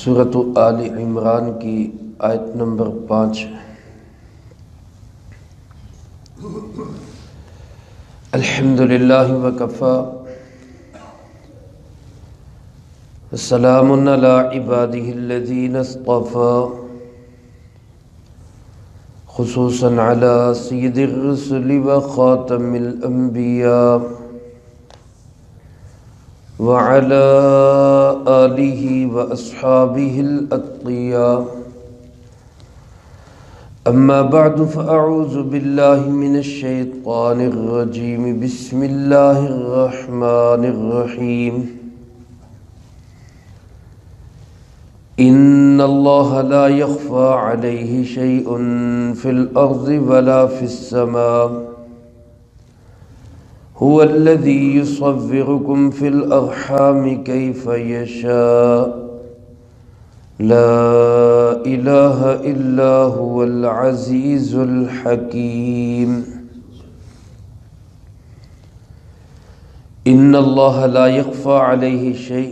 سورۃ آل عمران کی آیت نمبر 5 الحمدللہ وکفی وسلام علی عبادہ الذین اصطفی خصوصا علی سید الرسل وخاتم الانبیاء وعلى آلہ واصحابہ الاتقیاء اما بعد فاعوذ باللہ من الشیطان الرجیم بسم اللہ الرحمن الرحیم ان اللہ لا يخفى علیہ شیء فی الارض ولا فی السماء هو الذي يصوركم في الأرحام كيف يشاء لا إله إلا هو العزيز الحكيم إن الله لا يخفى عليه شيء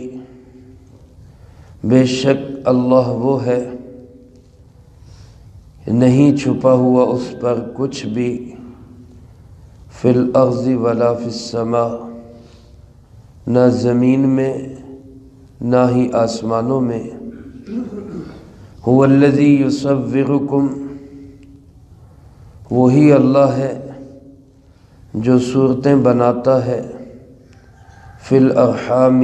بے شک اللہ وہ ہے نہیں چھپا ہوا اس پر کچھ بھی فی الارض ولا فی السماء نہ زمین میں نہ ہی آسمانوں میں هو الذی یصورکم وہی اللہ ہے جو صورتیں بناتا ہے فی الارحام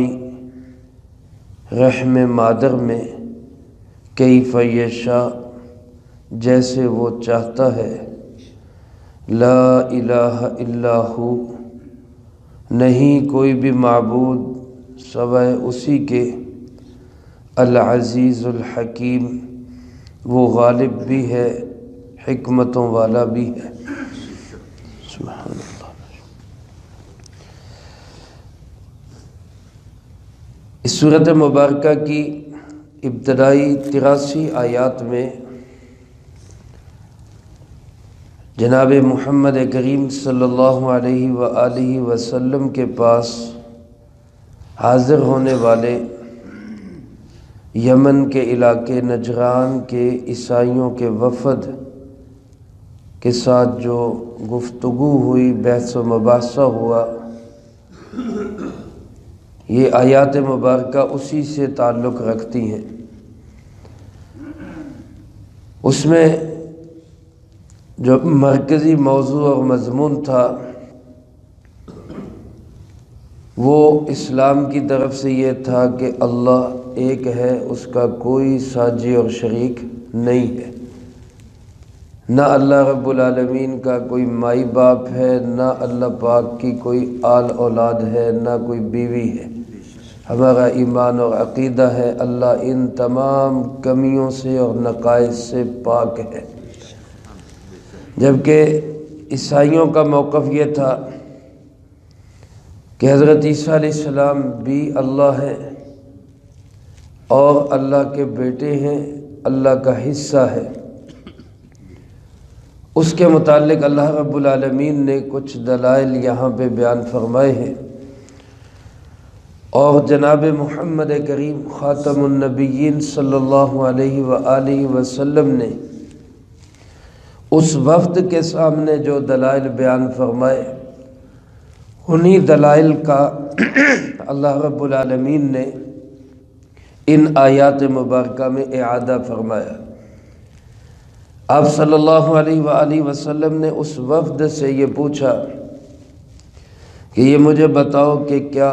رحم مادر میں کیف یشاء جیسے وہ چاہتا ہے لا الہ الا ہو نہیں کوئی بھی معبود سوائے اسی کے العزیز الحکیم وہ غالب بھی ہے حکمتوں والا بھی ہے سبحان اللہ۔ اس سورۃ مبارکہ کی ابتدائی 83 آیات میں جناب محمد کریم صلی اللہ علیہ وآلہ وسلم کے پاس حاضر ہونے والے یمن کے علاقے نجران کے عیسائیوں کے وفد کے ساتھ جو گفتگو ہوئی، بحث و مباحثہ ہوا، یہ آیات مبارکہ اسی سے تعلق رکھتی ہیں۔ اس میں جو مرکزی موضوع اور مضمون تھا وہ اسلام کی طرف سے یہ تھا کہ اللہ ایک ہے، اس کا کوئی ساجی اور شریک نہیں ہے، نہ اللہ رب العالمین کا کوئی مائی باپ ہے، نہ اللہ پاک کی کوئی آل اولاد ہے، نہ کوئی بیوی ہے۔ ہمارا ایمان اور عقیدہ ہے اللہ ان تمام کمیوں سے اور نقائص سے پاک ہے۔ جبکہ عیسائیوں کا موقف یہ تھا کہ حضرت عیسیٰ علیہ السلام بھی اللہ ہیں اور اللہ کے بیٹے ہیں، اللہ کا حصہ ہے۔ اس کے متعلق اللہ رب العالمین نے کچھ دلائل یہاں پہ بیان فرمائے ہیں، اور جناب محمد کریم خاتم النبیین صلی اللہ علیہ وآلہ وسلم نے اس وفد کے سامنے جو دلائل بیان فرمائے، انہی دلائل کا اللہ رب العالمین نے ان آیات مبارکہ میں اعادہ فرمایا۔ آپ صلی اللہ علیہ وآلہ وسلم نے اس وفد سے یہ پوچھا کہ یہ مجھے بتاؤ کہ کیا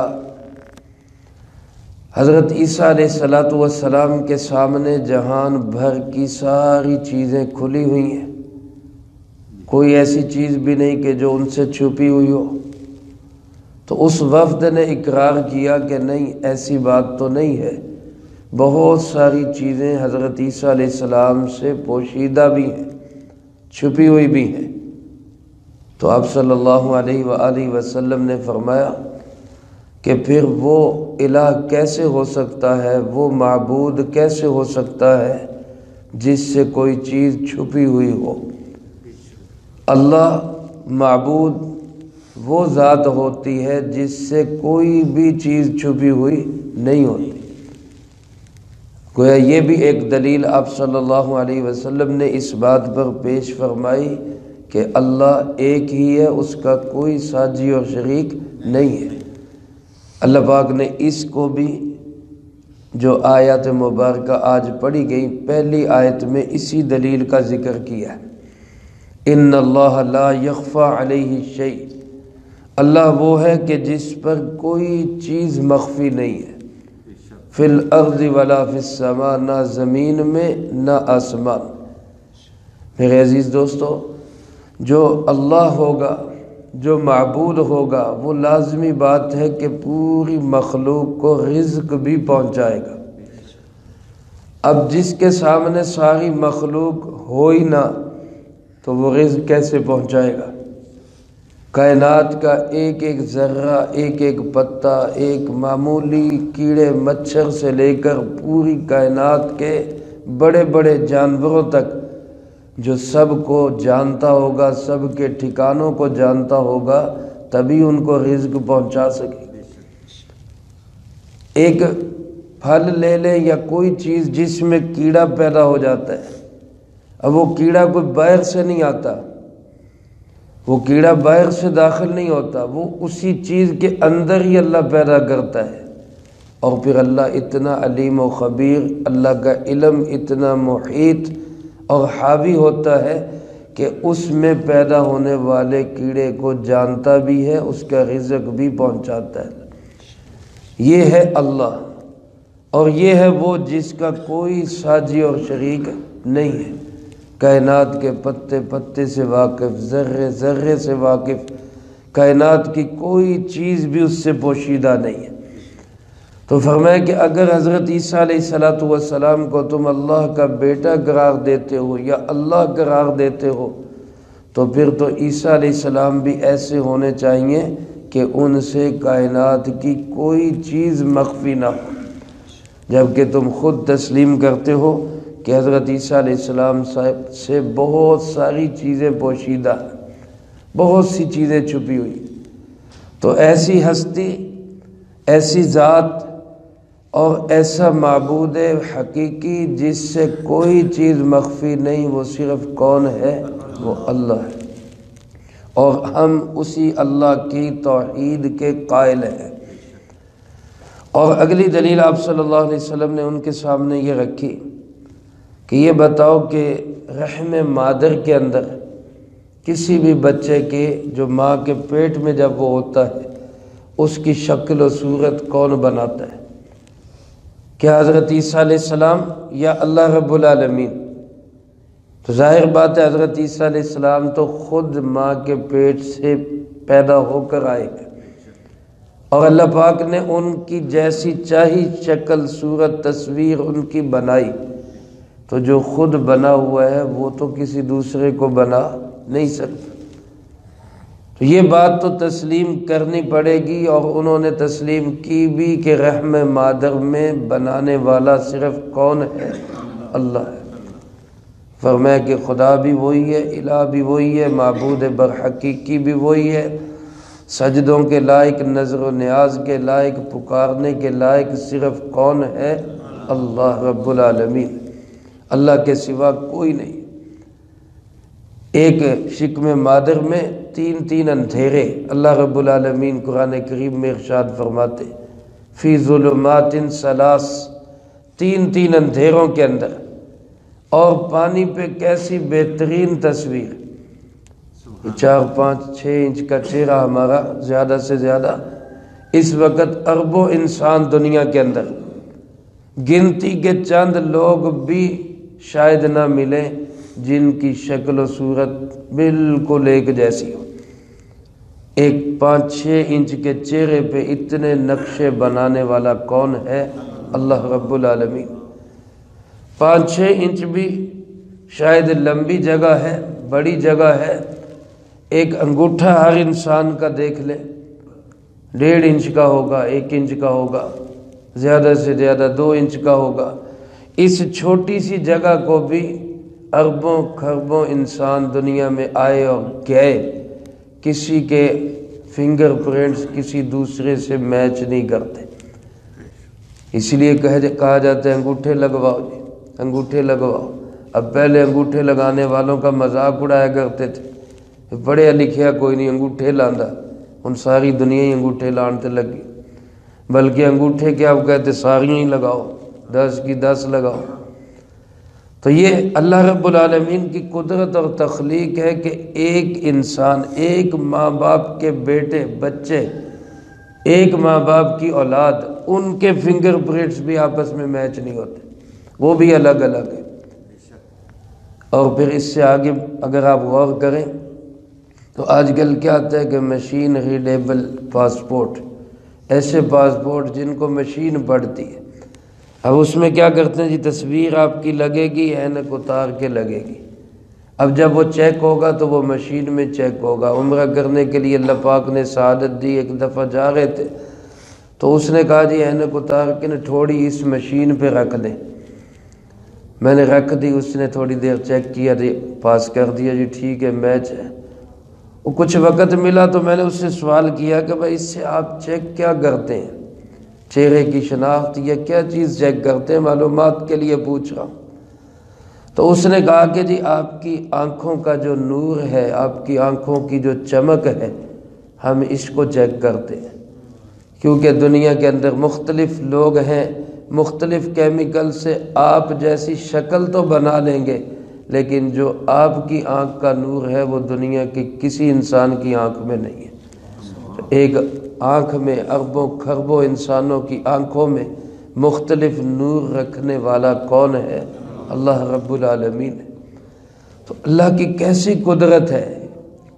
حضرت عیسیٰ علیہ السلام کے سامنے جہان بھر کی ساری چیزیں کھلی ہوئی ہیں، کوئی ایسی چیز بھی نہیں کہ جو ان سے چھپی ہوئی ہو؟ تو اس وفد نے اقرار کیا کہ نہیں، ایسی بات تو نہیں ہے، بہت ساری چیزیں حضرت عیسیٰ علیہ السلام سے پوشیدہ بھی ہیں، چھپی ہوئی بھی ہیں۔ تو آپ صلی اللہ علیہ وآلہ وسلم نے فرمایا کہ پھر وہ الہ کیسے ہو سکتا ہے، وہ معبود کیسے ہو سکتا ہے جس سے کوئی چیز چھپی ہوئی ہو؟ اللہ معبود وہ ذات ہوتی ہے جس سے کوئی بھی چیز چھپی ہوئی نہیں ہوتی۔ گویا یہ بھی ایک دلیل آپ صلی اللہ علیہ وسلم نے اس بات پر پیش فرمائی کہ اللہ ایک ہی ہے، اس کا کوئی ساجی اور شریک نہیں ہے۔ اللہ پاک نے اس کو بھی جو آیات مبارکہ آج پڑھی گئی پہلی آیت میں اسی دلیل کا ذکر کیا ہے۔ ان اللہ لا یخفی علیہ شیء، اللہ وہ ہے کہ جس پر کوئی چیز مخفی نہیں ہے، فی الارض ولا فی السماء، نہ زمین میں نہ آسمان۔ میرے عزیز دوستو، جو اللہ ہوگا، جو معبود ہوگا، وہ لازمی بات ہے کہ پوری مخلوق کو رزق بھی پہنچائے گا۔ اب جس کے سامنے ساری مخلوق ہو ہی نہ تو وہ رزق کیسے پہنچائے گا؟ کائنات کا ایک ایک ذرہ، ایک ایک پتا، ایک معمولی کیڑے مچھر سے لے کر پوری کائنات کے بڑے بڑے جانوروں تک، جو سب کو جانتا ہوگا، سب کے ٹھکانوں کو جانتا ہوگا، تبھی ان کو رزق پہنچا سکے۔ ایک پھل لے لیں یا کوئی چیز جس میں کیڑا پیدا ہو جاتا ہے، اب وہ کیڑا کوئی باہر سے نہیں آتا، وہ کیڑا باہر سے داخل نہیں ہوتا، وہ اسی چیز کے اندر ہی اللہ پیدا کرتا ہے۔ اور پھر اللہ اتنا علیم و خبیر، اللہ کا علم اتنا محیط اور حاوی ہوتا ہے کہ اس میں پیدا ہونے والے کیڑے کو جانتا بھی ہے، اس کا رزق بھی پہنچاتا ہے۔ یہ ہے اللہ، اور یہ ہے وہ جس کا کوئی ساجی اور شریک نہیں ہے، کائنات کے پتے پتے سے واقف، ذرے ذرے سے واقف، کائنات کی کوئی چیز بھی اس سے پوشیدہ نہیں ہے۔ تو فرمایا کہ اگر حضرت عیسیٰ علیہ السلام کو تم اللہ کا بیٹا قرار دیتے ہو یا اللہ قرار دیتے ہو، تو پھر تو عیسیٰ علیہ السلام بھی ایسے ہونے چاہیے کہ ان سے کائنات کی کوئی چیز مخفی نہ ہو، جبکہ تم خود تسلیم کرتے ہو کہ حضرت عیسیٰ علیہ السلام سے بہت ساری چیزیں پوشیدہ ہیں، بہت سی چیزیں چھپی ہوئی۔ تو ایسی ہستی، ایسی ذات اور ایسا معبود حقیقی جس سے کوئی چیز مخفی نہیں، وہ صرف کون ہے؟ وہ اللہ ہے، اور ہم اسی اللہ کی توحید کے قائل ہیں۔ اور اگلی دلیل آپ صلی اللہ علیہ وسلم نے ان کے سامنے یہ رکھی کہ یہ بتاؤ کہ رحم مادر کے اندر کسی بھی بچے کے جو ماں کے پیٹ میں جب وہ ہوتا ہے، اس کی شکل و صورت کون بناتا ہے؟ کیا حضرت عیسیٰ علیہ السلام یا اللہ رب العالمین؟ تو ظاہر بات ہے حضرت عیسیٰ علیہ السلام تو خود ماں کے پیٹ سے پیدا ہو کر آئے گا، اور اللہ پاک نے ان کی جیسی چاہی شکل صورت تصویر ان کی بنائی، تو جو خود بنا ہوا ہے وہ تو کسی دوسرے کو بنا نہیں سکتا۔ تو یہ بات تو تسلیم کرنی پڑے گی، اور انہوں نے تسلیم کی بھی کہ رحم مادر میں بنانے والا صرف کون ہے؟ اللہ ہے۔ فرمایا کہ خدا بھی وہی ہے، الہ بھی وہی ہے، معبود برحقیقی بھی وہی ہے، سجدوں کے لائق، نظر و نیاز کے لائق، پکارنے کے لائق صرف کون ہے؟ اللہ رب العالمین، اللہ کے سوا کوئی نہیں۔ ایک شکم مادر میں تین اندھیرے اللہ رب العالمین قرآن کریم میں ارشاد فرماتے، فی ظلمات ثلاث، تین اندھیروں کے اندر، اور پانی پہ کیسی بہترین تصویر، 4 5 6 انچ کا چہرہ ہمارا زیادہ سے زیادہ، اس وقت اربوں انسان دنیا کے اندر، گنتی کے چند لوگ بھی شاید نہ ملیں جن کی شکل و صورت بالکل ایک جیسی ہو۔ ایک 5 6 انچ کے چہرے پہ اتنے نقشے بنانے والا کون ہے؟ اللہ رب العالمین۔ 5 6 انچ بھی شاید لمبی جگہ ہے، بڑی جگہ ہے۔ ایک انگوٹھا ہر انسان کا دیکھ لے، 1.5 انچ کا ہوگا، 1 انچ کا ہوگا، زیادہ سے زیادہ 2 انچ کا ہوگا۔ اس چھوٹی سی جگہ کو بھی اربوں کھربوں انسان دنیا میں آئے اور گئے، کسی کے فنگر پرنٹس کسی دوسرے سے میچ نہیں کرتے۔ اس لیے کہا جاتا ہے انگوٹھے لگواؤ جی، انگوٹھے لگواؤ۔ اب پہلے انگوٹھے لگانے والوں کا مذاق اڑایا کرتے تھے، پڑھیا لکھیا کوئی نہیں انگوٹھے لاندا، ان ساری دنیا ہی انگوٹھے لانتے لگی، بلکہ انگوٹھے کیا آپ کہتے ساریاں ہی لگاؤ، 10 کی 10 لگاؤ۔ تو یہ اللہ رب العالمین کی قدرت اور تخلیق ہے کہ ایک انسان، ایک ماں باپ کے بیٹے بچے، ایک ماں باپ کی اولاد، ان کے فنگر پرنٹس بھی آپس میں میچ نہیں ہوتے، وہ بھی الگ الگ ہے۔ اور پھر اس سے آگے اگر آپ غور کریں تو آج کل کیا آتا ہے کہ مشین ریڈیبل پاسپورٹ، ایسے پاسپورٹ جن کو مشین پڑھتی ہے۔ اب اس میں کیا کرتے ہیں جی، تصویر آپ کی لگے گی، اینک اتار کے لگے گی، اب جب وہ چیک ہوگا تو وہ مشین میں چیک ہوگا۔ عمرہ کرنے کے لیے اللہ پاک نے سعادت دی، ایک دفعہ جا رہے تھے تو اس نے کہا جی اینک اتار کے نا تھوڑی اس مشین پہ رکھ دیں، میں نے رکھ دی، اس نے تھوڑی دیر چیک کیا، پاس کر دیا جی ٹھیک ہے میچ ہے۔ وہ کچھ وقت ملا تو میں نے اس سے سوال کیا کہ بھائی اس سے آپ چیک کیا کرتے ہیں، چہرے کی شناخت یا کیا چیز چیک کرتے ہیں، معلومات کے لیے پوچھ رہا ہوں۔ تو اس نے کہا کہ جی آپ کی آنکھوں کا جو نور ہے، آپ کی آنکھوں کی جو چمک ہے، ہم اس کو چیک کرتے ہیں، کیونکہ دنیا کے اندر مختلف لوگ ہیں، مختلف کیمیکل سے آپ جیسی شکل تو بنا لیں گے، لیکن جو آپ کی آنکھ کا نور ہے وہ دنیا کی کسی انسان کی آنکھ میں نہیں ہے۔ ایک آنکھ میں اربوں کھربوں انسانوں کی آنکھوں میں مختلف نور رکھنے والا کون ہے؟ اللہ رب العالمین ہے۔ تو اللہ کی کیسی قدرت ہے،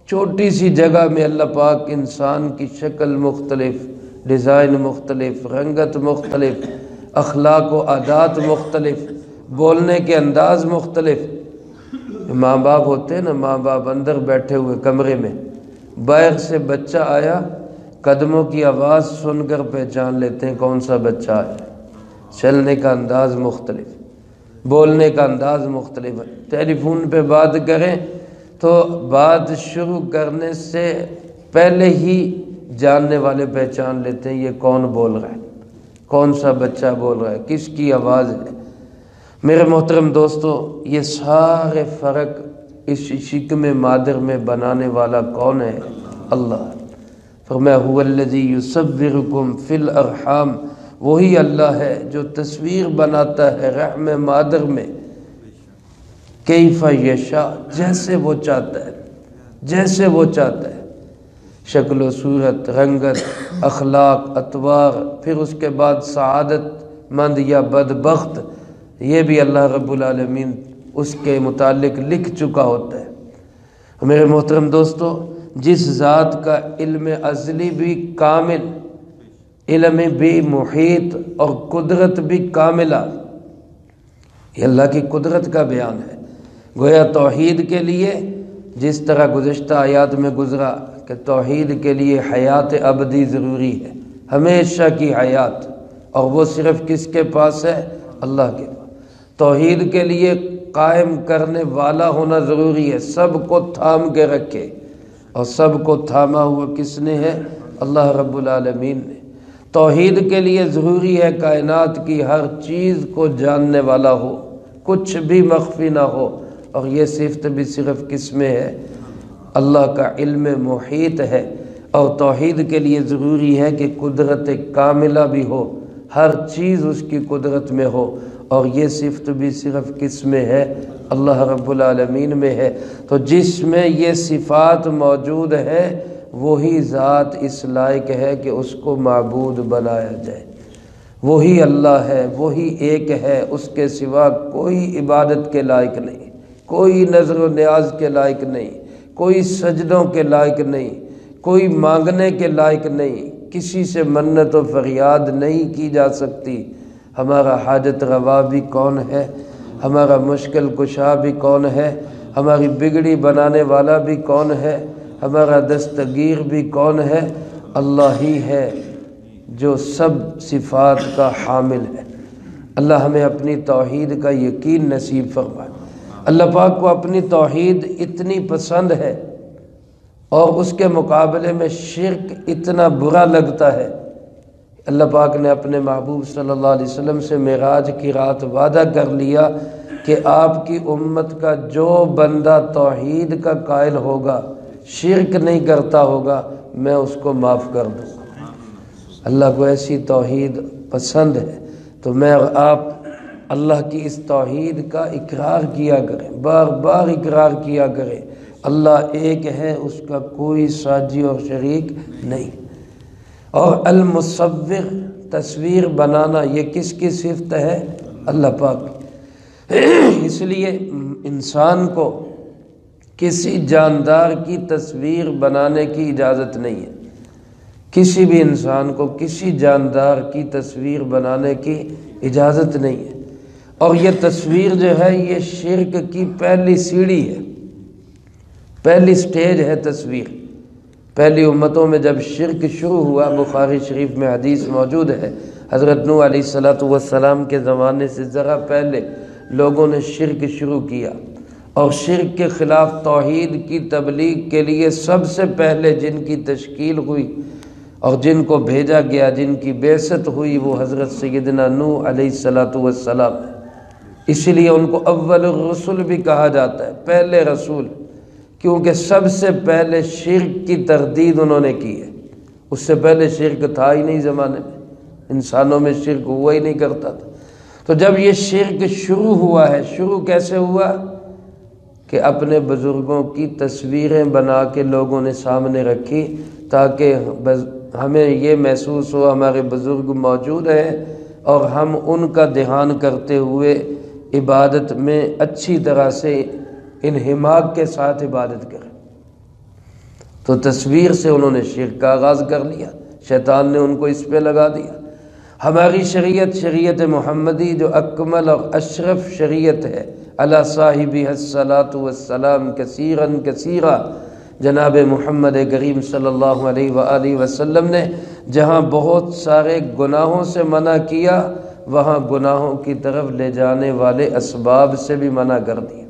چھوٹی سی جگہ میں اللہ پاک انسان کی شکل مختلف، ڈیزائن مختلف، رنگت مختلف، اخلاق و عادات مختلف، بولنے کے انداز مختلف۔ ماں باپ ہوتے ہیں نا، ماں باپ اندر بیٹھے ہوئے کمرے میں، باہر سے بچہ آیا، قدموں کی آواز سن کر پہچان لیتے ہیں کون سا بچہ آیا، چلنے کا انداز مختلف، بولنے کا انداز مختلف ہے۔ ٹیلی فون پہ بات کریں تو بات شروع کرنے سے پہلے ہی جاننے والے پہچان لیتے ہیں یہ کون بول رہا ہے، کون سا بچہ بول رہا ہے، کس کی آواز ہے۔ میرے محترم دوستو، یہ سارے فرق اس شکم مادر میں بنانے والا کون ہے؟ اللہ۔ فرمایا هو الذی یصورکم فی الارحام، وہی اللہ ہے جو تصویر بناتا ہے رحم مادر میں، کیف یشاء، جیسے وہ چاہتا ہے، جیسے وہ چاہتا ہے، شکل و صورت، رنگت، اخلاق، اطوار، پھر اس کے بعد سعادت مند یا بدبخت، یہ بھی اللہ رب العالمین اس کے متعلق لکھ چکا ہوتا ہے۔ میرے محترم دوستو، جس ذات کا علم ازلی بھی کامل، علم بھی محیط اور قدرت بھی کاملہ، یہ اللہ کی قدرت کا بیان ہے۔ گویا توحید کے لیے جس طرح گزشتہ آیات میں گزرا کہ توحید کے لیے حیات ابدی ضروری ہے، ہمیشہ کی حیات، اور وہ صرف کس کے پاس ہے؟ اللہ کے پاس۔ توحید کے لیے قائم کرنے والا ہونا ضروری ہے، سب کو تھام کے رکھے، اور سب کو تھاما ہوا کس نے ہے؟ اللہ رب العالمین نے۔ توحید کے لیے ضروری ہے کائنات کی ہر چیز کو جاننے والا ہو، کچھ بھی مخفی نہ ہو، اور یہ صفت بھی صرف کس میں ہے؟ اللہ کا علم محیط ہے۔ اور توحید کے لیے ضروری ہے کہ قدرت کاملہ بھی ہو، ہر چیز اس کی قدرت میں ہو، اور یہ صفت بھی صرف کس میں ہے؟ اللہ رب العالمین میں ہے۔ تو جس میں یہ صفات موجود ہے وہی ذات اس لائق ہے کہ اس کو معبود بنایا جائے، وہی اللہ ہے، وہی ایک ہے، اس کے سوا کوئی عبادت کے لائق نہیں، کوئی نظر و نیاز کے لائق نہیں، کوئی سجدوں کے لائق نہیں، کوئی مانگنے کے لائق نہیں، کسی سے منت و فریاد نہیں کی جا سکتی۔ ہمارا حاجت روا بھی کون ہے؟ ہمارا مشکل کشا بھی کون ہے؟ ہماری بگڑی بنانے والا بھی کون ہے؟ ہمارا دستگیر بھی کون ہے؟ اللہ ہی ہے جو سب صفات کا حامل ہے۔ اللہ ہمیں اپنی توحید کا یقین نصیب فرمائے۔ اللہ پاک کو اپنی توحید اتنی پسند ہے اور اس کے مقابلے میں شرک اتنا برا لگتا ہے، اللہ پاک نے اپنے محبوب صلی اللہ علیہ وسلم سے معراج کی رات وعدہ کر لیا کہ آپ کی امت کا جو بندہ توحید کا قائل ہوگا، شرک نہیں کرتا ہوگا، میں اس کو معاف کر دوں گا۔ اللہ کو ایسی توحید پسند ہے، تو میں اور آپ اللہ کی اس توحید کا اقرار کیا کریں، بار بار اقرار کیا کریں، اللہ ایک ہے، اس کا کوئی ساجی اور شریک نہیں۔ اور المصور، تصویر بنانا، یہ کس کی صفت ہے؟ اللہ پاک۔ اس لیے انسان کو کسی جاندار کی تصویر بنانے کی اجازت نہیں ہے، کسی بھی انسان کو کسی جاندار کی تصویر بنانے کی اجازت نہیں ہے۔ اور یہ تصویر جو ہے یہ شرک کی پہلی سیڑھی ہے، پہلی سٹیج ہے تصویر۔ پہلی امتوں میں جب شرک شروع ہوا، بخاری شریف میں حدیث موجود ہے، حضرت نوح علیہ السلام کے زمانے سے ذرا پہلے لوگوں نے شرک شروع کیا، اور شرک کے خلاف توحید کی تبلیغ کے لیے سب سے پہلے جن کی تشکیل ہوئی اور جن کو بھیجا گیا، جن کی بعثت ہوئی، وہ حضرت سیدنا نوح علیہ السلام ہے۔ اسی لیے ان کو اول الرسل بھی کہا جاتا ہے، پہلے رسول، کیونکہ سب سے پہلے شرک کی تردید انہوں نے کی ہے۔ اس سے پہلے شرک تھا ہی نہیں زمانے میں، انسانوں میں شرک ہوا ہی نہیں کرتا تھا۔ تو جب یہ شرک شروع ہوا ہے، شروع کیسے ہوا؟ کہ اپنے بزرگوں کی تصویریں بنا کے لوگوں نے سامنے رکھی، تاکہ ہمیں یہ محسوس ہو ہمارے بزرگ موجود ہیں اور ہم ان کا دھیان کرتے ہوئے عبادت میں اچھی طرح سے انہماک کے ساتھ عبادت کریں۔ تو تصویر سے انہوں نے شرک کا آغاز کر لیا، شیطان نے ان کو اس پہ لگا دیا۔ ہماری شریعت، شریعت محمدی جو اکمل اور اشرف شریعت ہے، علی صاحبہ الصلاۃ والسلام کثیرا کثیرا، جناب محمد کریم صلی اللہ علیہ وآلہ وسلم نے جہاں بہت سارے گناہوں سے منع کیا، وہاں گناہوں کی طرف لے جانے والے اسباب سے بھی منع کر دیا۔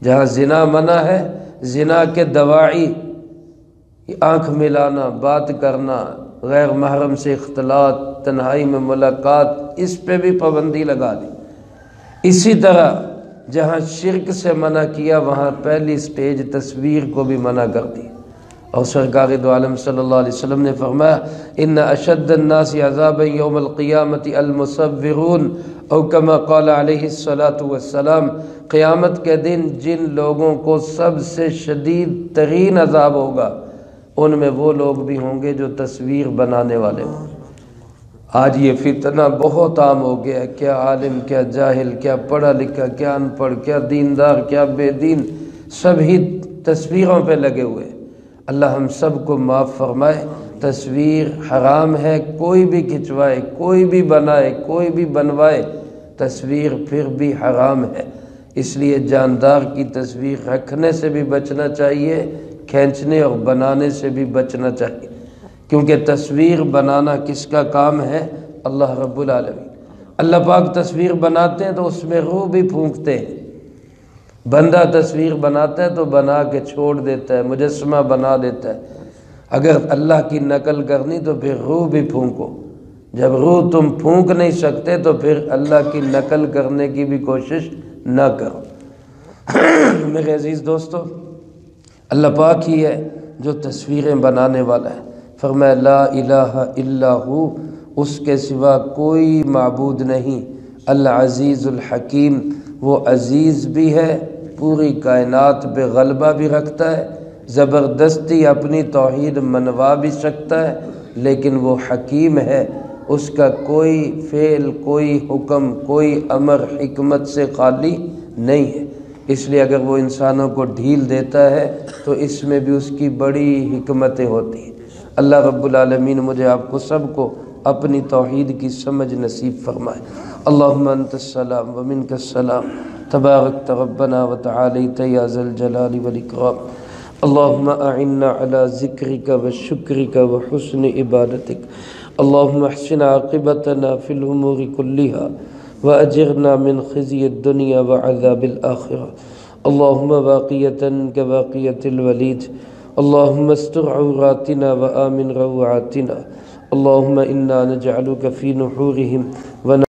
جہاں زنا منع ہے، زنا کے دواعی، آنکھ ملانا، بات کرنا، غیر محرم سے اختلاط، تنہائی میں ملاقات، اس پہ بھی پابندی لگا دی۔ اسی طرح جہاں شرک سے منع کیا، وہاں پہلی سٹیج تصویر کو بھی منع کر دی۔ اور سرکار دو عالم صلی اللہ علیہ وسلم نے فرمایا، ان اشد الناس عذابا یوم القیامت المصورون، او کما قال علیہ الصلاۃ والسلام، قیامت کے دن جن لوگوں کو سب سے شدید ترین عذاب ہوگا، ان میں وہ لوگ بھی ہوں گے جو تصویر بنانے والے ہوں۔ آج یہ فتنہ بہت عام ہو گیا ہے، کیا عالم، کیا جاہل، کیا پڑھا لکھا، کیا ان پڑھ، کیا دیندار، کیا بے دین، سب ہی تصویروں پہ لگے ہوئے۔ اللہ ہم سب کو معاف فرمائے۔ تصویر حرام ہے، کوئی بھی کھنچوائے، کوئی بھی بنائے، کوئی بھی بنوائے، تصویر پھر بھی حرام ہے۔ اس لیے جاندار کی تصویر رکھنے سے بھی بچنا چاہیے، کھینچنے اور بنانے سے بھی بچنا چاہیے، کیونکہ تصویر بنانا کس کا کام ہے؟ اللہ رب العالمین۔ اللہ پاک تصویر بناتے ہیں تو اس میں روح بھی پھونکتے ہیں۔ بندہ تصویر بناتا ہے تو بنا کے چھوڑ دیتا ہے، مجسمہ بنا دیتا ہے۔ اگر اللہ کی نقل کرنی تو پھر روح بھی پھونکو۔ جب روح تم پھونک نہیں سکتے تو پھر اللہ کی نقل کرنے کی بھی کوشش نہ کرو۔ میرے عزیز دوستو، اللہ پاک ہی ہے جو تصویریں بنانے والا ہے۔ فرمایا لا الہ الا ہو، اس کے سوا کوئی معبود نہیں۔ العزیز الحکیم، وہ عزیز بھی ہے، پوری کائنات پہ غلبہ بھی رکھتا ہے، زبردستی اپنی توحید منوا بھی سکتا ہے، لیکن وہ حکیم ہے، اس کا کوئی فعل، کوئی حکم، کوئی امر حکمت سے خالی نہیں ہے۔ اس لیے اگر وہ انسانوں کو ڈھیل دیتا ہے تو اس میں بھی اس کی بڑی حکمتیں ہوتی ہیں۔ اللہ رب العالمین مجھے آپ کو سب کو اپنی توحید کی سمجھ نصیب فرمائے۔ اللہم انت السلام ومنک السلام، تبارکت ربنا وتعالیت یا ذا الجلال والاکرام۔ اللہم اعنا علی ذکرک وشکرک وحسن عبادتک۔ اللہم احسن عاقبتنا فی الامور کلہا وأجرنا من خزي الدنيا وعذاب الآخرة۔ اللهم باقية كباقية الوليد، اللهم استر عوراتنا وآمن روعاتنا، اللهم انا نجعلك في نحورهم